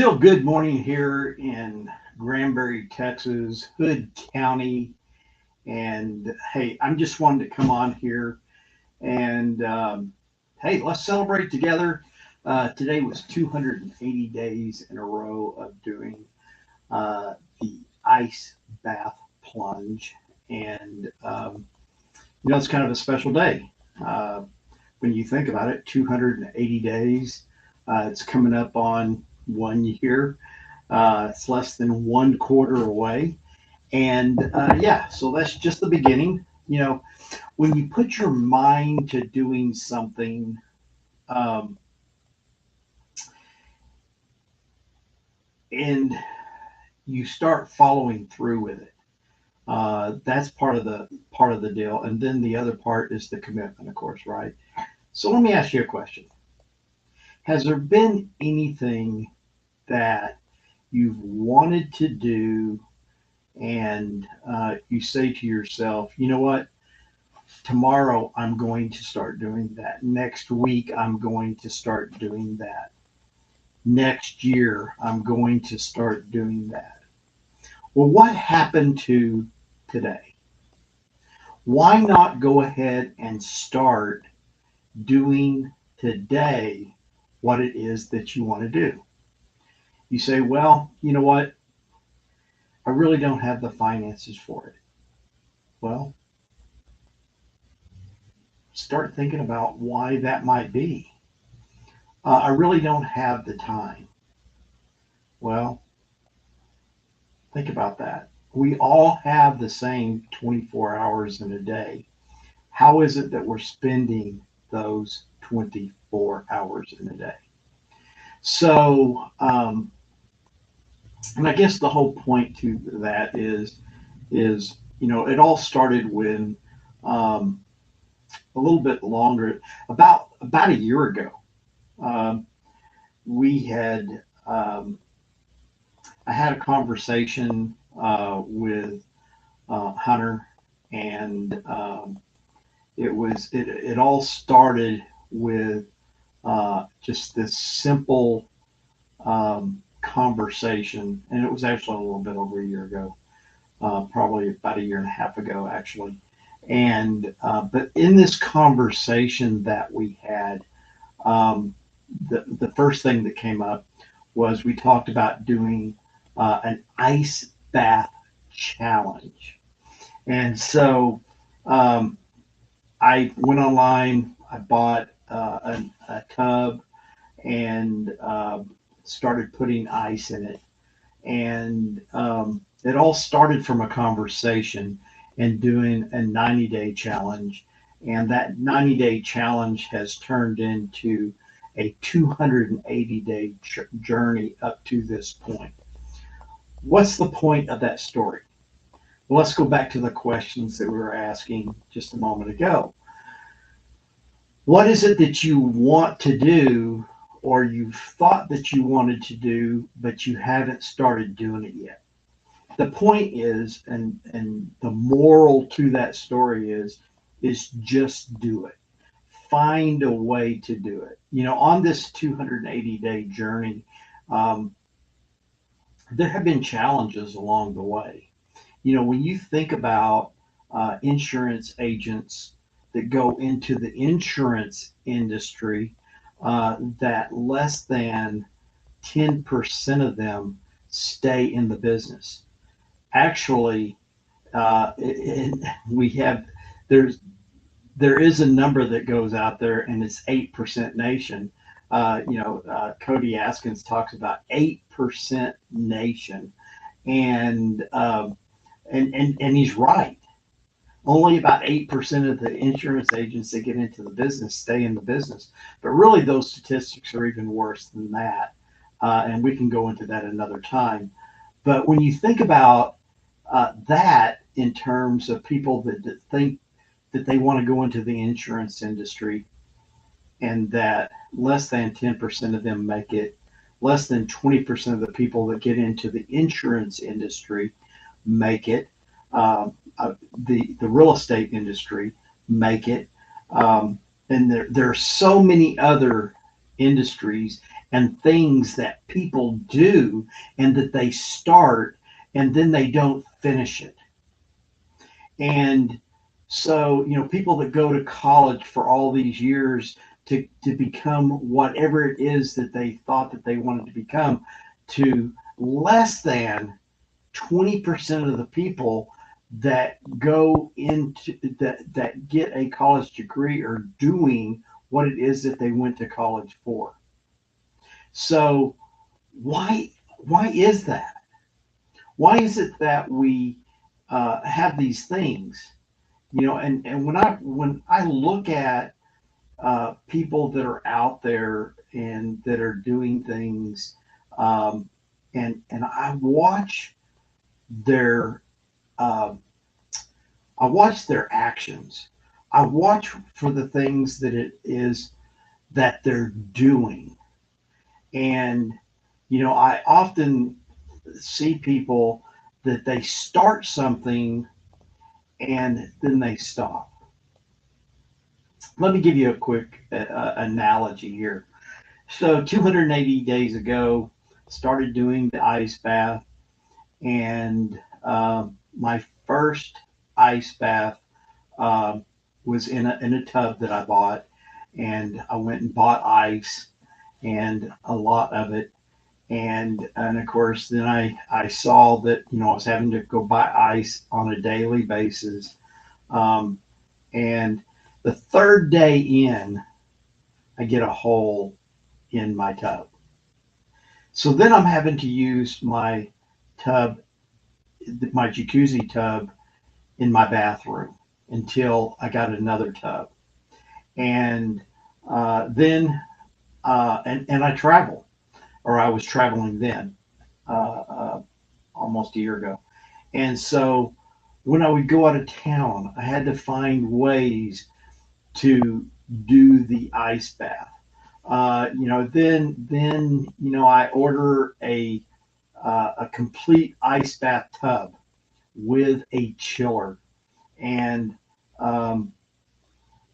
Still good morning here in Granbury, Texas, Hood County. And hey, I'm just wanting to come on here and hey, let's celebrate together. Today was 280 days in a row of doing the ice bath plunge. And it's kind of a special day. Uh, when you think about it, 280 days, it's coming up on 1 year. It's less than one quarter away. And yeah, so that's just the beginning. When you put your mind to doing something, um, and you start following through with it, that's part of the deal. And then the other part is the commitment, of course, right? So let me ask you a question. Has there been anything that you've wanted to do and you say to yourself, you know what? Tomorrow I'm going to start doing that. Next week I'm going to start doing that. Next year I'm going to start doing that. Well, what happened to today? Why not go ahead and start doing today what it is that you want to do? You say, well, you know what? I really don't have the finances for it. Well, start thinking about why that might be. I really don't have the time. Well, think about that. We all have the same 24 hours in a day. How is it that we're spending those 24 hours in a day? So, and I guess the whole point to that is it all started when um, a little bit longer, about a year ago. Um, we had I had a conversation with Hunter, and it all started with just this simple conversation, and it was actually a little bit over a year ago, probably about a year and a half ago, actually. And but in this conversation that we had, um, the first thing that came up was we talked about doing an ice bath challenge. And so um, I went online, I bought a tub and started putting ice in it. And it all started from a conversation and doing a 90-day challenge. And that 90-day challenge has turned into a 280-day journey up to this point. What's the point of that story? Well, let's go back to the questions that we were asking just a moment ago. What is it that you want to do or you've thought that you wanted to do, but you haven't started doing it yet? The point is, and the moral to that story is just do it. Find a way to do it. On this 280-day journey, um, there have been challenges along the way. When you think about insurance agents that go into the insurance industry, that less than 10% of them stay in the business. Actually, we have there's there is a number that goes out there, and it's 8% nation. Cody Askins talks about 8% nation, and and he's right. Only about 8% of the insurance agents that get into the business stay in the business. But really, those statistics are even worse than that. And we can go into that another time. But when you think about that in terms of people that think that they want to go into the insurance industry and that less than 10% of them make it, less than 20% of the people that get into the insurance industry make it, the real estate industry make it, and there are so many other industries and things that people do and that they start and then they don't finish it. And so, people that go to college for all these years to become whatever it is that they thought that they wanted to become, to less than 20% of the people that go into that get a college degree are doing what it is that they went to college for. So why is that? Why is it that we have these things? And when I look at people that are out there and that are doing things, um, and their uh, I watch their actions. I watch for the things that it is that they're doing, and I often see people that they start something and then they stop. Let me give you a quick analogy here. So 280 days ago, started doing the ice bath, and my first ice bath was in a tub that I bought, and I went and bought ice and a lot of it, and of course then I saw that I was having to go buy ice on a daily basis, um, and the third day in, I get a hole in my tub. So then I'm having to use tub, my jacuzzi tub in my bathroom until I got another tub. And then, and I travel, or I was traveling then, almost a year ago. And so when I would go out of town, I had to find ways to do the ice bath. Then I order a complete ice bath tub with a chiller, and um,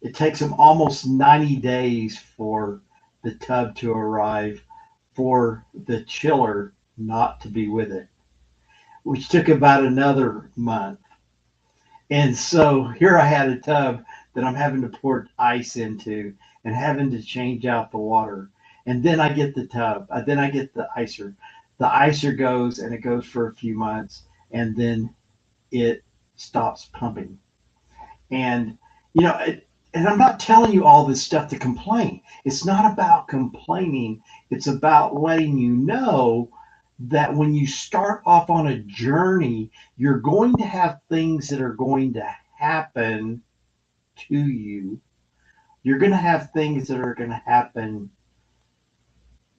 it takes them almost 90 days for the tub to arrive, for the chiller not to be with it, which took about another month. And so here I had a tub that I'm having to pour ice into and having to change out the water. And then I get the tub. Then I get the icer. The icer goes and it goes for a few months, and then it stops pumping. And, and I'm not telling you all this stuff to complain. It's not about complaining. It's about letting you know that when you start off on a journey, you're going to have things that are going to happen to you. You're going to have things that are going to happen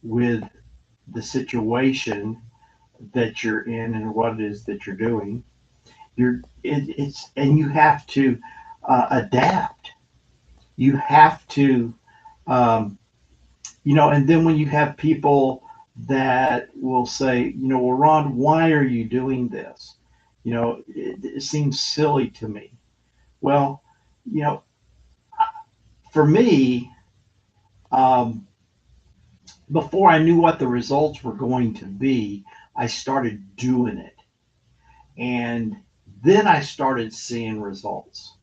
with the situation that you're in and what it is that you're doing. It's and you have to adapt. You have to, um, and then when you have people that will say, well, Ron, why are you doing this? It seems silly to me. Well, you know, for me, um, before I knew what the results were going to be, I started doing it. And then I started seeing results.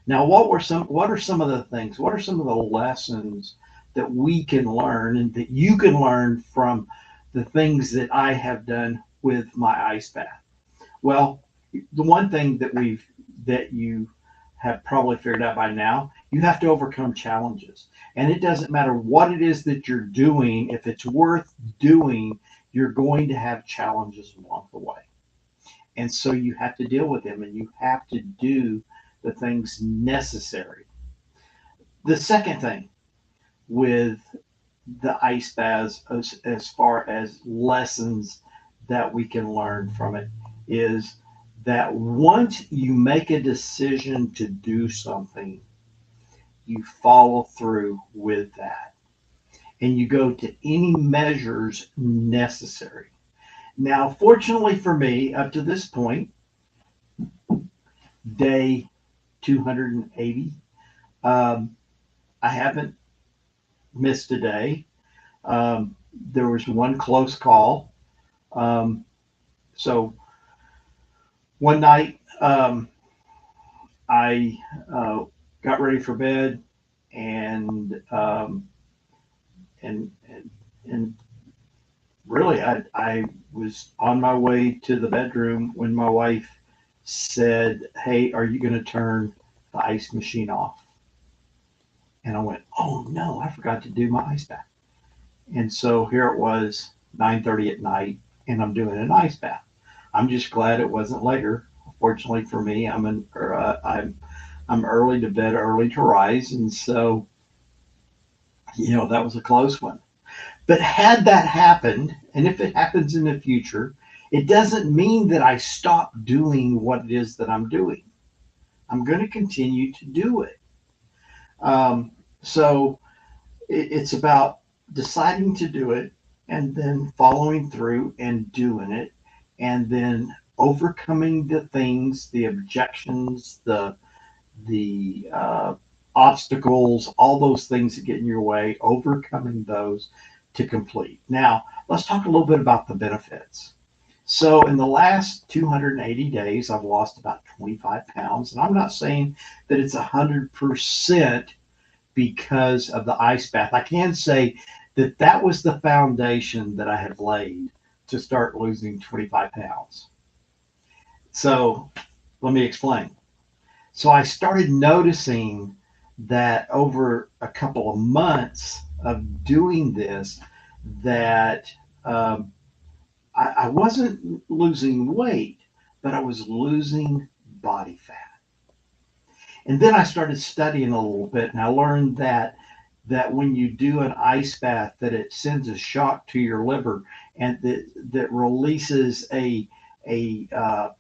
Now, what are some of the things? What are some of the lessons that we can learn and that you can learn from the things that I have done with my ice bath? Well, the one thing that you have probably figured out by now, you have to overcome challenges. And it doesn't matter what it is that you're doing, if it's worth doing, you're going to have challenges along the way. And so you have to deal with them and you have to do the things necessary. The second thing with the ice baths, as far as lessons that we can learn from it, is that once you make a decision to do something, you follow through with that and you go to any measures necessary. Now, fortunately for me, up to this point, day 280, um, I haven't missed a day. There was one close call. Um, so one night, I got ready for bed, and and really, I was on my way to the bedroom when my wife said, "Hey, are you going to turn the ice machine off?" And I went, "Oh no, I forgot to do my ice bath." And so here it was, 9:30 at night, and I'm doing an ice bath. I'm just glad it wasn't later. Fortunately for me, I'm early to bed, early to rise, and so that was a close one. But had that happened, and if it happens in the future, it doesn't mean that I stop doing what it is that I'm doing. I'm going to continue to do it. So it's about deciding to do it and then following through and doing it and then overcoming the things, the objections, the obstacles, all those things that get in your way, overcoming those to complete. Now, let's talk a little bit about the benefits. So, in the last 280 days, I've lost about 25 pounds. And I'm not saying that it's 100% because of the ice bath. I can say that that was the foundation that I had laid to start losing 25 pounds. So, let me explain. So I started noticing that over a couple of months of doing this, that um, I wasn't losing weight, but I was losing body fat. And then I started studying a little bit, and I learned that when you do an ice bath, that it sends a shock to your liver, and that releases a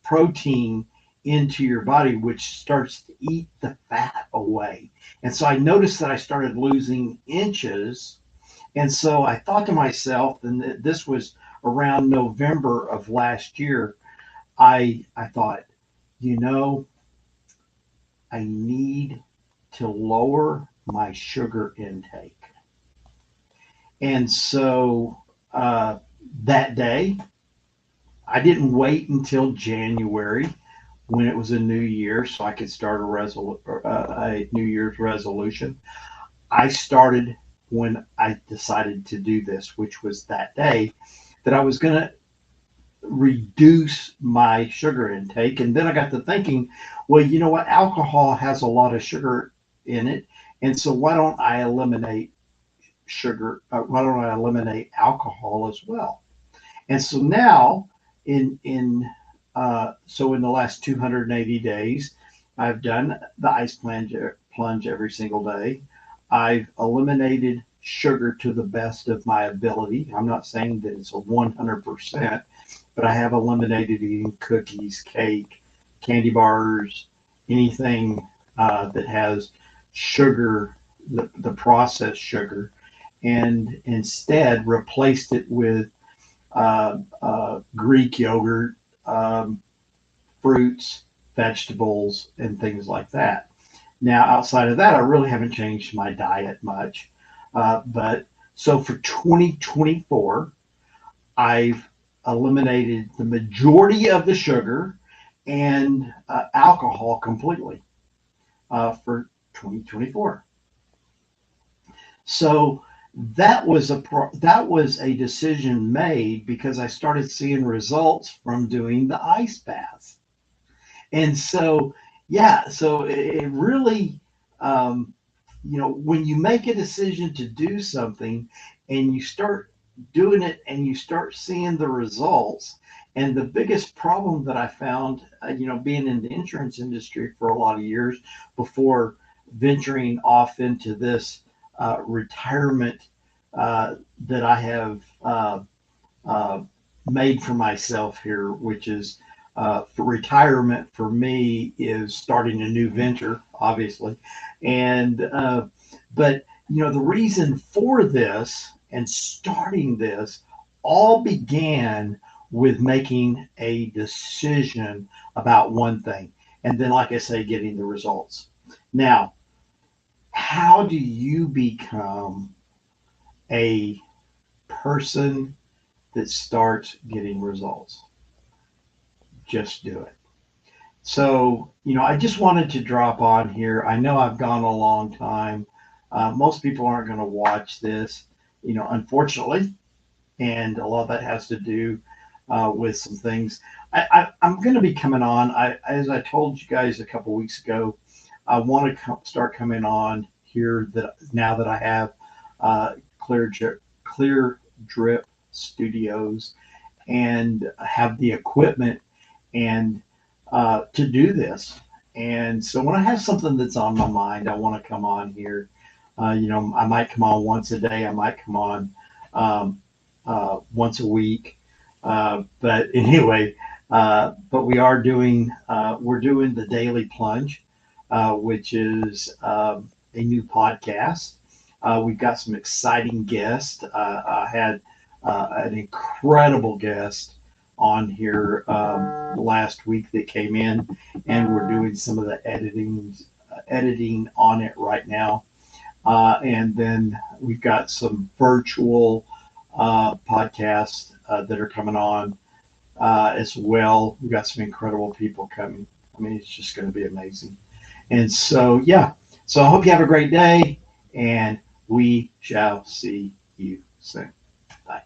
protein into your body, which starts to eat the fat away. And so I noticed that I started losing inches, and so I thought to myself, and this was around November of last year. I thought, you know, I need to lower my sugar intake. And so that day, I didn't wait until January when it was a new year so I could start a New Year's resolution. I started when I decided to do this, which was that day that I was going to reduce my sugar intake. And then I got to thinking, well, you know what? Alcohol has a lot of sugar in it. And so why don't I eliminate sugar? Why don't I eliminate alcohol as well? And so now, in the last 280 days, I've done the ice plunge every single day. I've eliminated sugar to the best of my ability. I'm not saying that it's a 100%, but I have eliminated eating cookies, cake, candy bars, anything that has sugar, the processed sugar, and instead replaced it with Greek yogurt, um, fruits, vegetables, and things like that. Now, outside of that, I really haven't changed my diet much. But so for 2024, I've eliminated the majority of the sugar and alcohol completely for 2024. So that was a decision made because I started seeing results from doing the ice baths. And so, yeah, so it really, um, when you make a decision to do something and you start doing it and you start seeing the results. And the biggest problem that I found, being in the insurance industry for a lot of years before venturing off into this retirement that I have uh, made for myself here, which is for retirement for me is starting a new venture, obviously. And but the reason for this and starting this all began with making a decision about one thing, and then, like I say, getting the results. Now, how do you become a person that starts getting results. Just do it. So, I just wanted to drop on here. I know I've gone a long time. Most people aren't going to watch this, unfortunately. And a lot of that has to do with some things. I'm going to be coming on. As I told you guys a couple weeks ago, I want to start coming on here that now that I have Clear Drip Studios and have the equipment and to do this. And so when I have something that's on my mind, I want to come on here. I might come on once a day. I might come on once a week. But anyway, but we're doing the Daily Plunge, which is a new podcast. We've got some exciting guests. I had an incredible guest on here last week that came in, and we're doing some of the editing on it right now. And then we've got some virtual podcasts that are coming on as well. We've got some incredible people coming. I mean, it's just going to be amazing. And so, yeah. So I hope you have a great day, and we shall see you soon. Bye.